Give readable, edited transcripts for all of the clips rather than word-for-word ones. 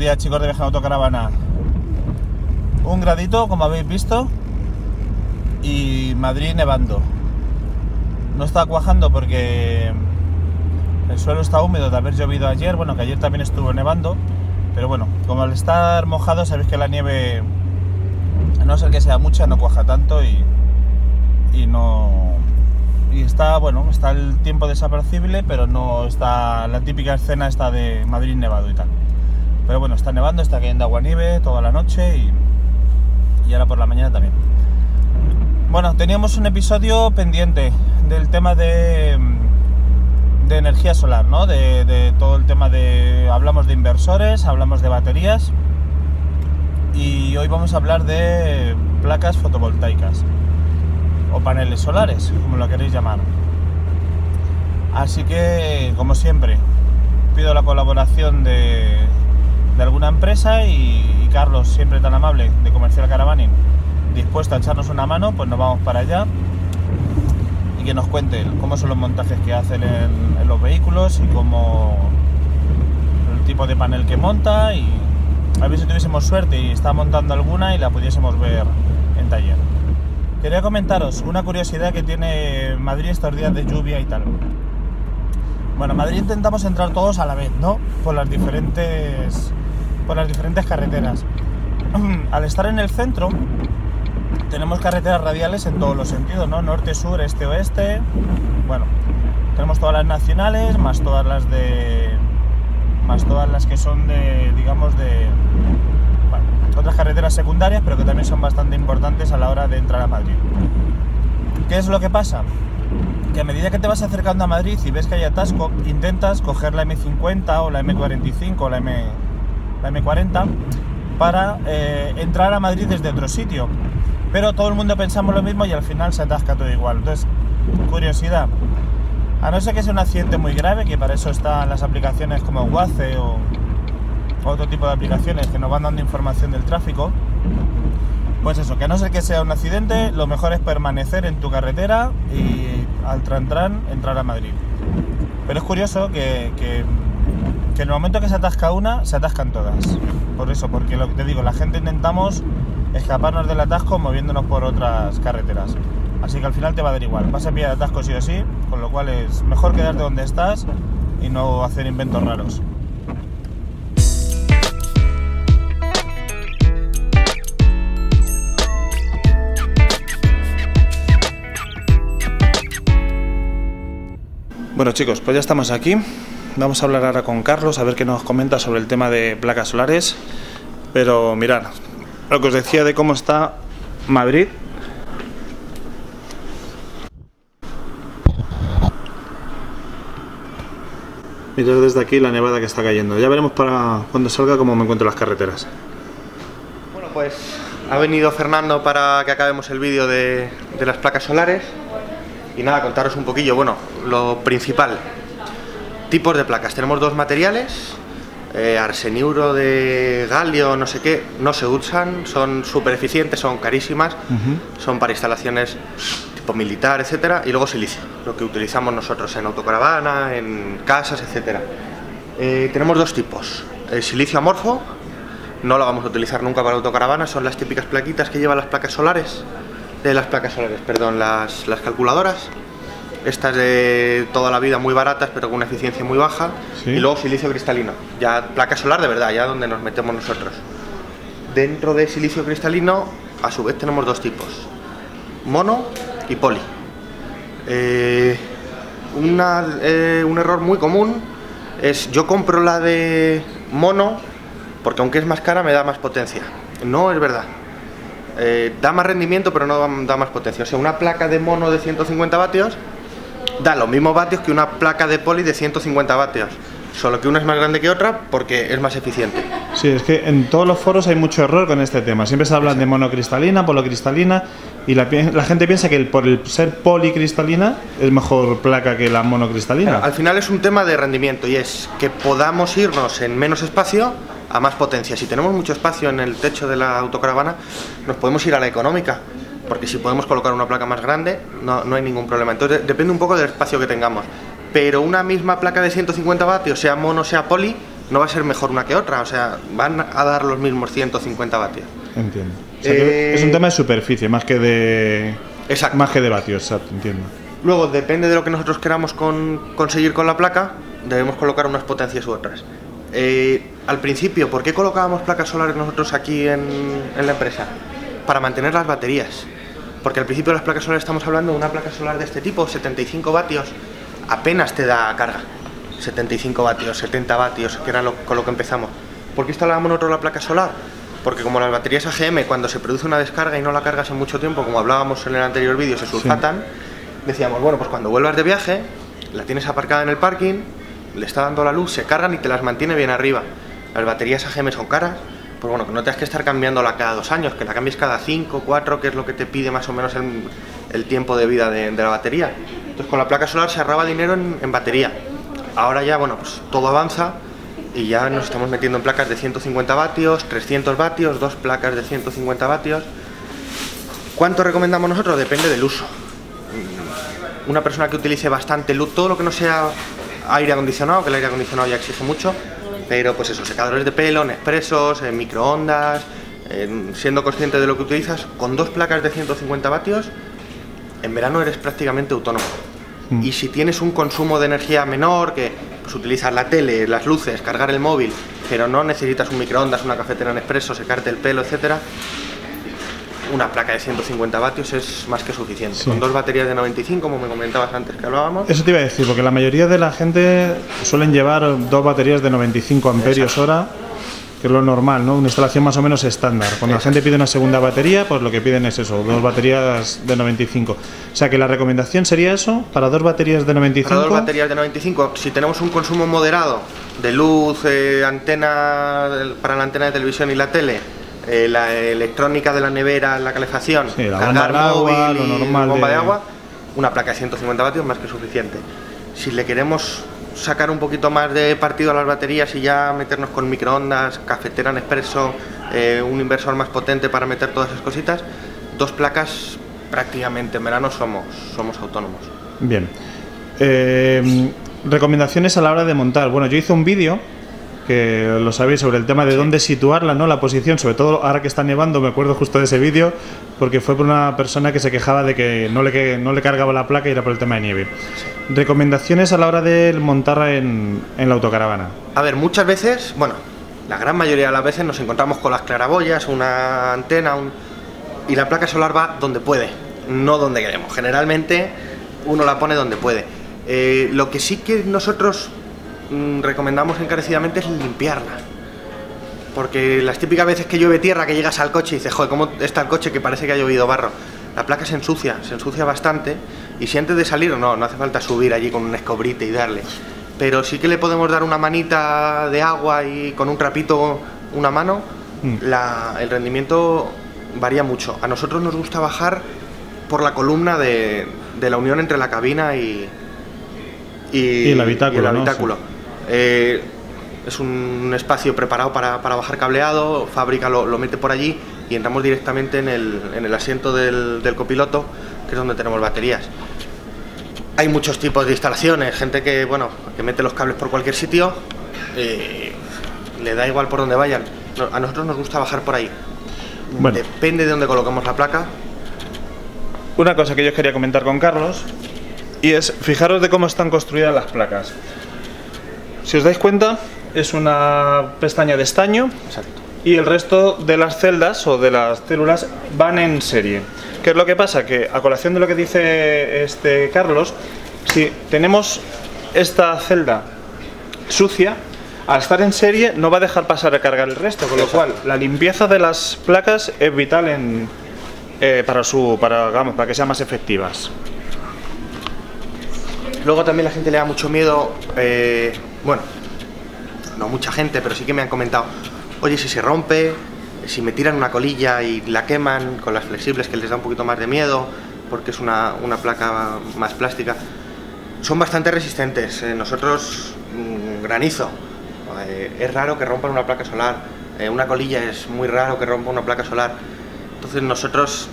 días, chicos de Viaje en Autocaravana. 1 gradito, como habéis visto, y Madrid nevando. No está cuajando porque el suelo está húmedo de haber llovido ayer. Bueno, que ayer también estuvo nevando, pero bueno, como al estar mojado sabéis que la nieve, a no ser que sea mucha, no cuaja tanto y está, bueno, está el tiempo desapercibible, pero no está la típica escena esta de Madrid nevado y tal. Pero bueno, está nevando, está cayendo agua nieve toda la noche y ahora por la mañana también. Bueno, teníamos un episodio pendiente del tema de energía solar, ¿no? De todo el tema de... Hablamos de inversores, hablamos de baterías y hoy vamos a hablar de placas fotovoltaicas o paneles solares, como lo queréis llamar. Así que, como siempre, pido la colaboración de alguna empresa y Carlos, siempre tan amable, de Comercial Caravaning, dispuesto a echarnos una mano, pues nos vamos para allá y que nos cuente cómo son los montajes que hacen en los vehículos y cómo el tipo de panel que monta, y a ver si tuviésemos suerte y está montando alguna y la pudiésemos ver en taller. Quería comentaros una curiosidad que tiene Madrid estos días de lluvia y tal. Bueno, en Madrid intentamos entrar todos a la vez, ¿no? Por las diferentes carreteras. Al estar en el centro, tenemos carreteras radiales en todos los sentidos, ¿no? Norte, sur, este, oeste. Bueno, tenemos todas las nacionales, más todas las que son de, digamos, de... Bueno, otras carreteras secundarias, pero que también son bastante importantes a la hora de entrar a Madrid. ¿Qué es lo que pasa? Que a medida que te vas acercando a Madrid y ves que hay atasco, intentas coger la M50 o la M45 o la M40 para entrar a Madrid desde otro sitio. Pero todo el mundo pensamos lo mismo y al final se atasca todo igual. Entonces, curiosidad, a no ser que sea un accidente muy grave, que para eso están las aplicaciones como Waze o otro tipo de aplicaciones que nos van dando información del tráfico, pues eso, que a no ser que sea un accidente, lo mejor es permanecer en tu carretera y al tran entrar a Madrid. Pero es curioso que en el momento que se atasca una, se atascan todas. Por eso, porque lo que te digo, la gente intentamos escaparnos del atasco moviéndonos por otras carreteras. Así que al final te va a dar igual, vas a pillar atasco sí o sí, con lo cual es mejor quedarte donde estás y no hacer inventos raros. Bueno chicos, pues ya estamos aquí. Vamos a hablar ahora con Carlos, a ver qué nos comenta sobre el tema de placas solares. Pero mirad, lo que os decía de cómo está Madrid. Mirad desde aquí la nevada que está cayendo. Ya veremos para cuando salga cómo me encuentro las carreteras. Bueno, pues ha venido Fernando para que acabemos el vídeo de las placas solares. Y nada, contaros un poquillo, bueno, lo principal. Tipos de placas. Tenemos 2 materiales. Arseniuro de galio, no sé qué, no se usan, son súper eficientes, son carísimas, son para instalaciones tipo militar, etcétera, y luego silicio, lo que utilizamos nosotros en autocaravana, en casas, etcétera. Tenemos 2 tipos. El silicio amorfo, no lo vamos a utilizar nunca para autocaravana, son las típicas plaquitas que llevan las placas solares, las calculadoras. Estas de toda la vida muy baratas pero con una eficiencia muy baja. ¿Sí? Y luego silicio cristalino, ya placa solar de verdad, ya donde nos metemos nosotros. Dentro de silicio cristalino a su vez tenemos 2 tipos, mono y poli. Un error muy común es: yo compro la de mono porque aunque es más cara me da más potencia. No es verdad. Da más rendimiento pero no da más potencia. O sea, una placa de mono de 150 vatios da los mismos vatios que una placa de poli de 150 vatios, solo que una es más grande que otra porque es más eficiente. Sí, es que en todos los foros hay mucho error con este tema. Siempre se habla de monocristalina, polocristalina, y la gente piensa que por el ser policristalina es mejor placa que la monocristalina. Al final es un tema de rendimiento y es que podamos irnos en menos espacio a más potencia. Si tenemos mucho espacio en el techo de la autocaravana, nos podemos ir a la económica, porque si podemos colocar una placa más grande no hay ningún problema. Entonces depende un poco del espacio que tengamos, pero una misma placa de 150 vatios, sea mono sea poli, no va a ser mejor una que otra, o sea, van a dar los mismos 150 vatios. Entiendo. O sea, que es un tema de superficie, más que de... Exacto. Más que de vatios, exacto, entiendo. Luego, depende de lo que nosotros queramos conseguir con la placa, debemos colocar unas potencias u otras. Al principio, ¿por qué colocábamos placas solares nosotros aquí en la empresa? Para mantener las baterías. Porque al principio de las placas solares estamos hablando de una placa solar de este tipo, 75 vatios, apenas te da carga. 75 vatios, 70 vatios, que era con lo que empezamos. ¿Por qué instalábamos nosotros la placa solar? Porque como las baterías AGM, cuando se produce una descarga y no la cargas en mucho tiempo, como hablábamos en el anterior vídeo, se sulfatan, sí. Decíamos, bueno, pues cuando vuelvas de viaje, la tienes aparcada en el parking, le está dando la luz, se cargan y te las mantiene bien arriba. Las baterías AGM son caras, pues bueno, que no tengas que estar cambiándola cada 2 años, que la cambies cada 5, 4, que es lo que te pide más o menos el tiempo de vida de la batería. Entonces con la placa solar se ahorraba dinero en batería. Ahora ya, bueno, pues todo avanza y ya nos estamos metiendo en placas de 150 vatios, 300 vatios, 2 placas de 150 vatios. ¿Cuánto recomendamos nosotros? Depende del uso. Una persona que utilice bastante luz, todo lo que no sea aire acondicionado, que el aire acondicionado ya exige mucho, pero pues eso, secadores de pelo, Nespressos, microondas, siendo consciente de lo que utilizas, con 2 placas de 150 vatios, en verano eres prácticamente autónomo. Y si tienes un consumo de energía menor, que pues, utilizas la tele, las luces, cargar el móvil, pero no necesitas un microondas, una cafetera Nespresso, secarte el pelo, etcétera, una placa de 150 vatios es más que suficiente. Sí. Con 2 baterías de 95, como me comentabas antes que hablábamos. Eso te iba a decir, porque la mayoría de la gente suelen llevar 2 baterías de 95 amperios hora, que es lo normal, ¿no? Una instalación más o menos estándar. Cuando la gente pide una segunda batería, pues lo que piden es eso, 2 baterías de 95. O sea que la recomendación sería eso, para 2 baterías de 95. Para 2 baterías de 95, si tenemos un consumo moderado de luz, antena para la antena de televisión y la tele, la electrónica de la nevera, la calefacción, sí, la cargar móvil agua, y bomba de agua, una placa de 150 vatios más que suficiente. Si le queremos sacar un poquito más de partido a las baterías y ya meternos con microondas, cafetera Nespresso, un inversor más potente para meter todas esas cositas, 2 placas prácticamente en verano somos autónomos. Bien. Recomendaciones a la hora de montar. Bueno, yo hice un vídeo, que lo sabéis, sobre el tema de dónde situarla, ¿no? La posición, sobre todo ahora que está nevando, me acuerdo justo de ese vídeo, porque fue por una persona que se quejaba de que no le cargaba la placa y era por el tema de nieve. Sí. Recomendaciones a la hora de montarla en la autocaravana. A ver, muchas veces, bueno, la gran mayoría de las veces nos encontramos con las claraboyas, una antena, y la placa solar va donde puede, no donde queremos. Generalmente uno la pone donde puede. Lo que sí que nosotros recomendamos encarecidamente es limpiarla, porque las típicas veces que llueve tierra, que llegas al coche y dices, joder, ¿cómo está el coche que parece que ha llovido barro? La placa se ensucia bastante, y si antes de salir no hace falta subir allí con un escobrite y darle, pero sí que le podemos dar una manita de agua y con un trapito una mano, el rendimiento varía mucho. A nosotros nos gusta bajar por la columna de la unión entre la cabina y el habitáculo. ¿No? Es un espacio preparado para bajar cableado, fábrica lo mete por allí y entramos directamente en el asiento del copiloto, que es donde tenemos baterías. Hay muchos tipos de instalaciones, gente que mete los cables por cualquier sitio, le da igual por donde vayan. A nosotros nos gusta bajar por ahí. Bueno, depende de dónde coloquemos la placa. Una cosa que yo quería comentar con Carlos, y es, fijaros de cómo están construidas las placas. Si os dais cuenta, es una pestaña de estaño. Exacto. Y el resto de las celdas o de las células van en serie. ¿Qué es lo que pasa? Que a colación de lo que dice Carlos, si tenemos esta celda sucia, al estar en serie no va a dejar pasar a cargar el resto, con lo cual la limpieza de las placas es vital para que sean más efectivas. Luego también la gente le da mucho miedo, no mucha gente, pero sí que me han comentado, oye, si se rompe, si me tiran una colilla y la queman con las flexibles, que les da un poquito más de miedo, porque es una placa más plástica. Son bastante resistentes. Nosotros, granizo, es raro que rompan una placa solar, una colilla es muy raro que rompa una placa solar. Entonces nosotros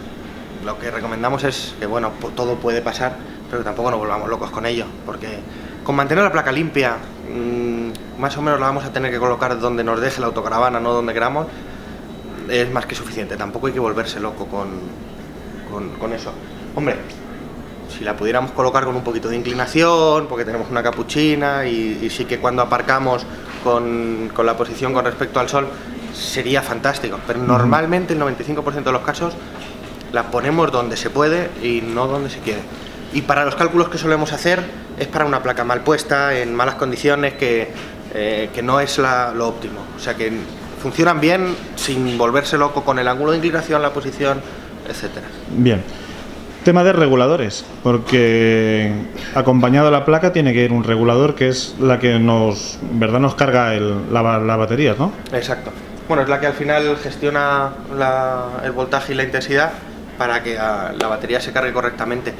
lo que recomendamos es que, todo puede pasar, pero tampoco nos volvamos locos con ello, porque con mantener la placa limpia, más o menos la vamos a tener que colocar donde nos deje la autocaravana, no donde queramos, es más que suficiente. Tampoco hay que volverse loco con eso. Hombre, si la pudiéramos colocar con un poquito de inclinación, porque tenemos una capuchina y sí que cuando aparcamos con la posición con respecto al sol, sería fantástico. Pero normalmente el 95% de los casos la ponemos donde se puede y no donde se quiere. Y para los cálculos que solemos hacer es para una placa mal puesta, en malas condiciones, que no es lo óptimo. O sea que funcionan bien sin volverse loco con el ángulo de inclinación, la posición, etcétera. Bien. Tema de reguladores, porque acompañado de la placa tiene que ir un regulador que es la que nos carga la batería, ¿no? Exacto. Bueno, es la que al final gestiona el voltaje y la intensidad para que la batería se cargue correctamente.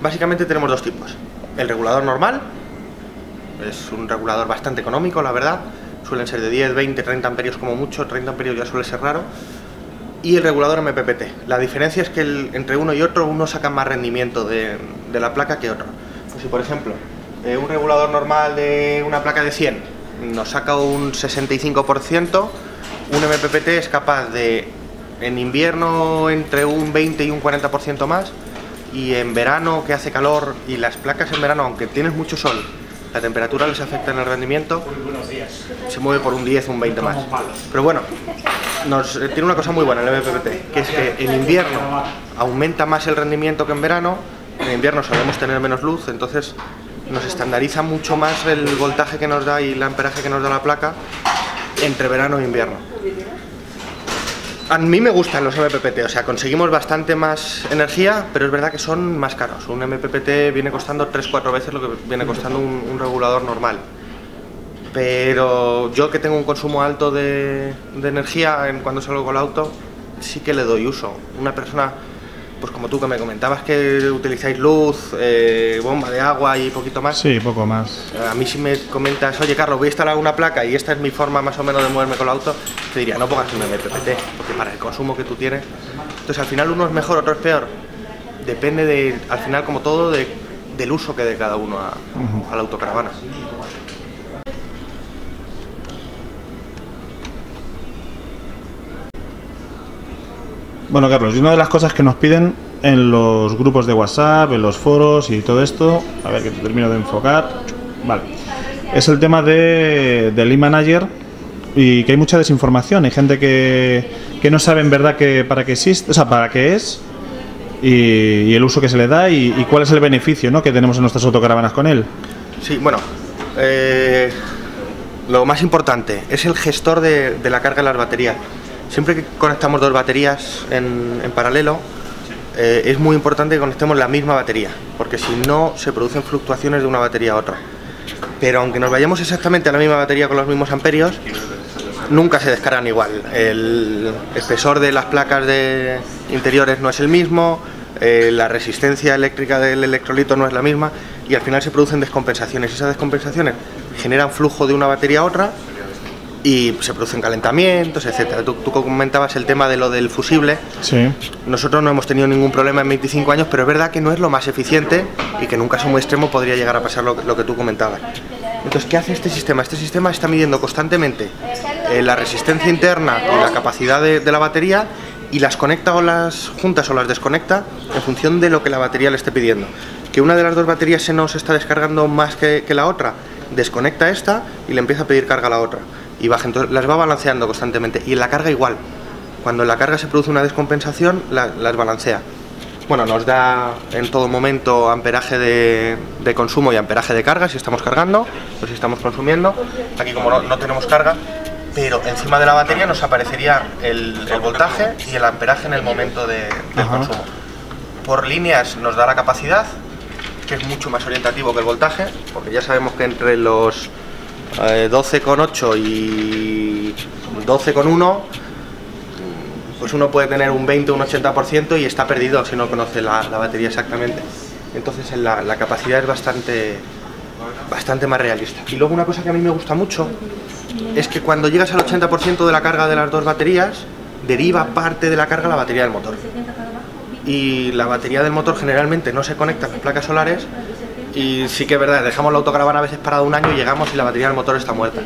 Básicamente tenemos dos tipos. El regulador normal, es un regulador bastante económico, la verdad. Suelen ser de 10, 20, 30 amperios como mucho, 30 amperios ya suele ser raro. Y el regulador MPPT. La diferencia es que entre uno y otro, uno saca más rendimiento de la placa que otro. Pues si por ejemplo, un regulador normal de una placa de 100 nos saca un 65%, un MPPT es capaz de, en invierno, entre un 20 y un 40% más, y en verano, que hace calor, y las placas en verano, aunque tienes mucho sol, la temperatura les afecta en el rendimiento, se mueve por un 10 o un 20 más. Pero bueno, tiene una cosa muy buena el MPPT, que es que en invierno aumenta más el rendimiento que en verano. En invierno solemos tener menos luz, entonces nos estandariza mucho más el voltaje que nos da y el amperaje que nos da la placa entre verano e invierno. A mí me gustan los MPPT, o sea, conseguimos bastante más energía, pero es verdad que son más caros. Un MPPT viene costando 3-4 veces lo que viene costando un regulador normal. Pero yo, que tengo un consumo alto de energía cuando salgo con el auto, sí que le doy uso. Una persona, pues como tú, que me comentabas que utilizáis luz, bomba de agua y poquito más. Sí, poco más. A mí, si me comentas, oye Carlos, voy a instalar una placa y esta es mi forma más o menos de moverme con el auto, te diría, no pongas un MPPT, porque para el consumo que tú tienes. Entonces al final uno es mejor, otro es peor. Depende al final, como todo, del uso que dé cada uno a la autocaravana. Bueno, Carlos, y una de las cosas que nos piden en los grupos de WhatsApp, en los foros y todo esto, a ver que te termino de enfocar, vale, es el tema del eManager, y que hay mucha desinformación. Hay gente que no sabe en verdad para qué existe, o sea, para qué es, y el uso que se le da y cuál es el beneficio, ¿no?, que tenemos en nuestras autocaravanas con él. Sí, bueno, lo más importante es el gestor de la carga de las baterías. Siempre que conectamos dos baterías en paralelo, es muy importante que conectemos la misma batería, porque si no se producen fluctuaciones de una batería a otra. Pero aunque nos vayamos exactamente a la misma batería con los mismos amperios, nunca se descargan igual. El espesor de las placas interiores no es el mismo, la resistencia eléctrica del electrolito no es la misma, y al final se producen descompensaciones. Esas descompensaciones generan flujo de una batería a otra y se producen calentamientos, etcétera. Tú comentabas el tema de lo del fusible. Sí. Nosotros no hemos tenido ningún problema en 25 años, pero es verdad que no es lo más eficiente y que en un caso muy extremo podría llegar a pasar lo que tú comentabas. Entonces, ¿qué hace este sistema? Este sistema está midiendo constantemente la resistencia interna y la capacidad de la batería, y las conecta o las juntas o las desconecta en función de lo que la batería le esté pidiendo. Que una de las dos baterías se nos está descargando más que la otra, desconecta esta y le empieza a pedir carga a la otra, y baja. Entonces las va balanceando constantemente, y en la carga igual. Cuando en la carga se produce una descompensación, las balancea. Bueno, nos da en todo momento amperaje de consumo y amperaje de carga, si estamos cargando o si estamos consumiendo. Aquí, como no tenemos carga, pero encima de la batería nos aparecería el voltaje y el amperaje en el momento del consumo. Por líneas nos da la capacidad, que es mucho más orientativo que el voltaje, porque ya sabemos que entre los 12,8 y 12,1, pues uno puede tener un 20 o un 80% y está perdido si no conoce la batería exactamente. Entonces la capacidad es bastante más realista. Y luego una cosa que a mí me gusta mucho es que cuando llegas al 80% de la carga de las dos baterías, deriva parte de la carga a la batería del motor. Y la batería del motor generalmente no se conecta a las placas solares Y sí que es verdad, dejamos la autocaravana a veces parada un año y llegamos y la batería del motor está muerta.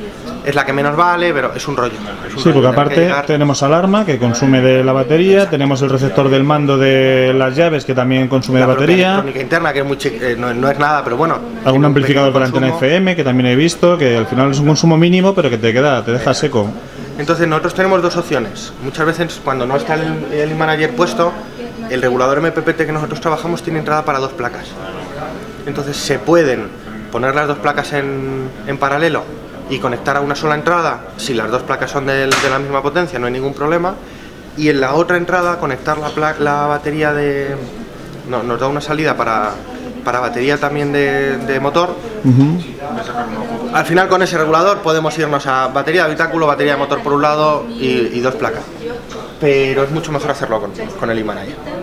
Es la que menos vale, pero es un rollo. Sí, porque aparte tenemos alarma que consume de la batería, tenemos el receptor del mando de las llaves que también consume de batería. Electrónica interna, que es muy no es nada, pero bueno. Algún amplificador con antena FM, que también he visto, que al final es un consumo mínimo, pero que te deja seco. Entonces nosotros tenemos dos opciones. Muchas veces cuando no está el eManager puesto, el regulador MPPT que nosotros trabajamos tiene entrada para dos placas. Entonces se pueden poner las dos placas en paralelo y conectar a una sola entrada. Si las dos placas son de la misma potencia no hay ningún problema. Y en la otra entrada conectar la batería nos da una salida para batería también de motor. Al final con ese regulador podemos irnos a batería de habitáculo, batería de motor por un lado y dos placas. Pero es mucho mejor hacerlo con el eManager.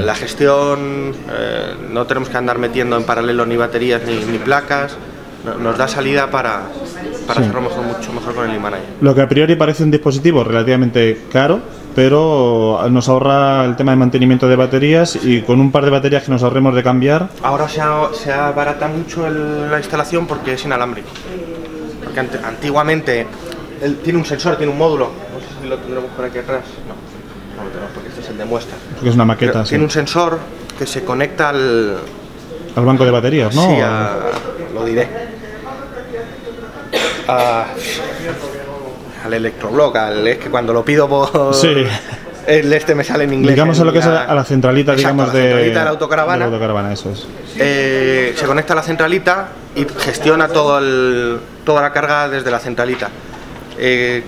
La gestión, no tenemos que andar metiendo en paralelo ni baterías ni placas, nos da salida para hacerlo mucho mejor con el eManager. Lo que a priori parece un dispositivo relativamente caro, pero nos ahorra el tema de mantenimiento de baterías, y con un par de baterías que nos ahorremos de cambiar. Ahora se abarata mucho la instalación porque es inalámbrico. Porque antiguamente tiene un sensor, tiene un módulo, no sé si lo tendremos por aquí atrás. No lo tenemos porque este es el de muestra. Porque es una maqueta, sí. Tiene un sensor que se conecta al banco de baterías, ¿no? Sí, lo diré. Al electroblock, es que cuando lo pido por... Sí. Este me sale en inglés. Digamos a lo que es a la centralita, exacto, digamos, la centralita de la autocaravana. De la autocaravana, eso es. Se conecta a la centralita y gestiona toda la carga desde la centralita. ¿Qué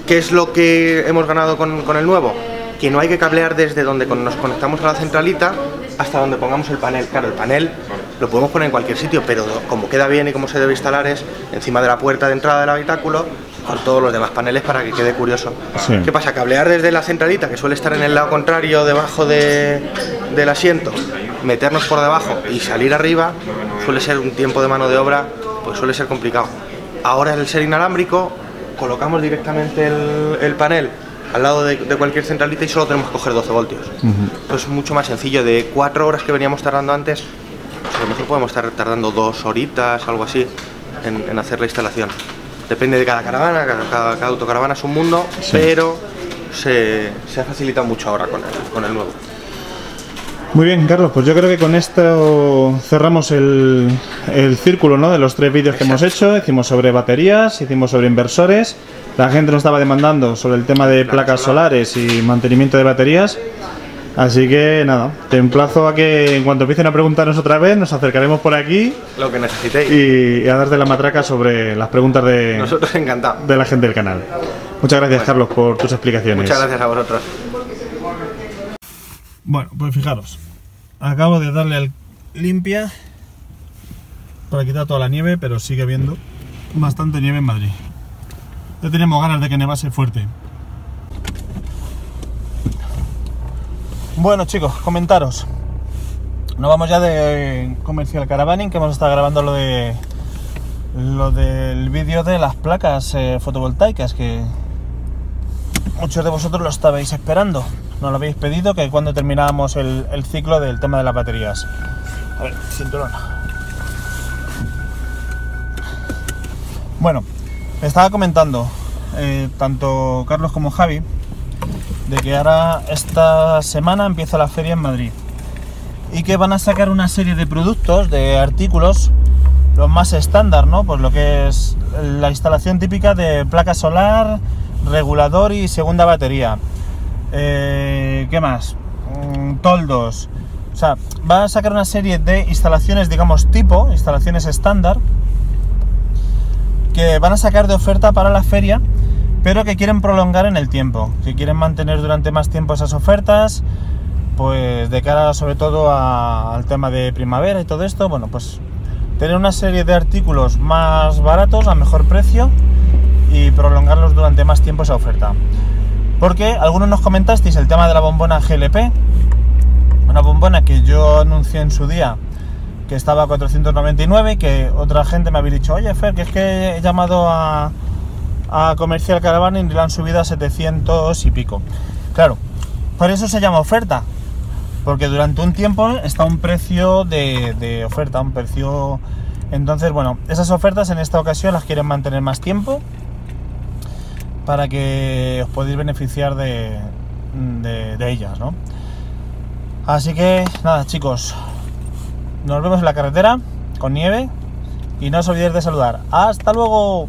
es lo que hemos ganado con el nuevo? Que no hay que cablear desde donde nos conectamos a la centralita hasta donde pongamos el panel. Claro, el panel lo podemos poner en cualquier sitio, pero como queda bien y como se debe instalar es encima de la puerta de entrada del habitáculo con todos los demás paneles para que quede curioso. Sí. ¿Qué pasa? Cablear desde la centralita, que suele estar en el lado contrario, debajo del asiento, meternos por debajo y salir arriba, suele ser un tiempo de mano de obra, pues suele ser complicado. Ahora, el ser inalámbrico, colocamos directamente el panel al lado de cualquier centralita y solo tenemos que coger 12 voltios. Pues es mucho más sencillo. De 4 horas que veníamos tardando antes, pues a lo mejor podemos estar tardando 2 horitas, algo así, en hacer la instalación. Depende de cada caravana, cada autocaravana es un mundo, sí. Pero se ha facilitado mucho ahora con el nuevo. Muy bien, Carlos, pues yo creo que con esto cerramos el círculo, ¿no?, de los 3 vídeos que hemos hecho. Hicimos sobre baterías, hicimos sobre inversores. La gente nos estaba demandando sobre el tema de placas solares y mantenimiento de baterías. Así que nada, te emplazo a que en cuanto empiecen a preguntarnos otra vez, nos acercaremos por aquí. Lo que necesitéis. Y a darte la matraca sobre las preguntas nosotros encantados de la gente del canal. Muchas gracias, Carlos, por tus explicaciones. Muchas gracias a vosotros. Bueno, pues fijaros, acabo de darle al limpia para quitar toda la nieve, pero sigue habiendo bastante nieve en Madrid. Ya teníamos ganas de que nevase fuerte. Bueno, chicos, comentaros. Nos vamos ya de Comercial Caravaning, que hemos estado grabando lo del vídeo de las placas fotovoltaicas, que muchos de vosotros lo estabais esperando. Nos lo habéis pedido, que cuando terminábamos el ciclo del tema de las baterías. A ver, cinturón. Bueno, estaba comentando tanto Carlos como Javi de que ahora esta semana empieza la feria en Madrid y que van a sacar una serie de productos, de artículos, los más estándar, ¿no? Pues lo que es la instalación típica de placa solar, regulador y segunda batería. ¿Qué más? Toldos. O sea, van a sacar una serie de instalaciones, digamos, tipo, instalaciones estándar, que van a sacar de oferta para la feria, pero que quieren prolongar en el tiempo, que quieren mantener durante más tiempo esas ofertas, pues de cara sobre todo al tema de primavera y todo esto. Bueno, pues tener una serie de artículos más baratos, a mejor precio, y prolongarlos durante más tiempo esa oferta. Porque algunos nos comentasteis el tema de la bombona GLP, una bombona que yo anuncié en su día que estaba a 499, que otra gente me había dicho: oye, Fer, que es que he llamado a Comercial Caravaning y la han subido a 700 y pico. Claro, por eso se llama oferta, porque durante un tiempo está a un precio de oferta, un precio... Entonces, bueno, esas ofertas en esta ocasión las quieren mantener más tiempo para que os podáis beneficiar de ellas, ¿no? Así que, nada, chicos, nos vemos en la carretera con nieve y no os olvidéis de saludar. ¡Hasta luego!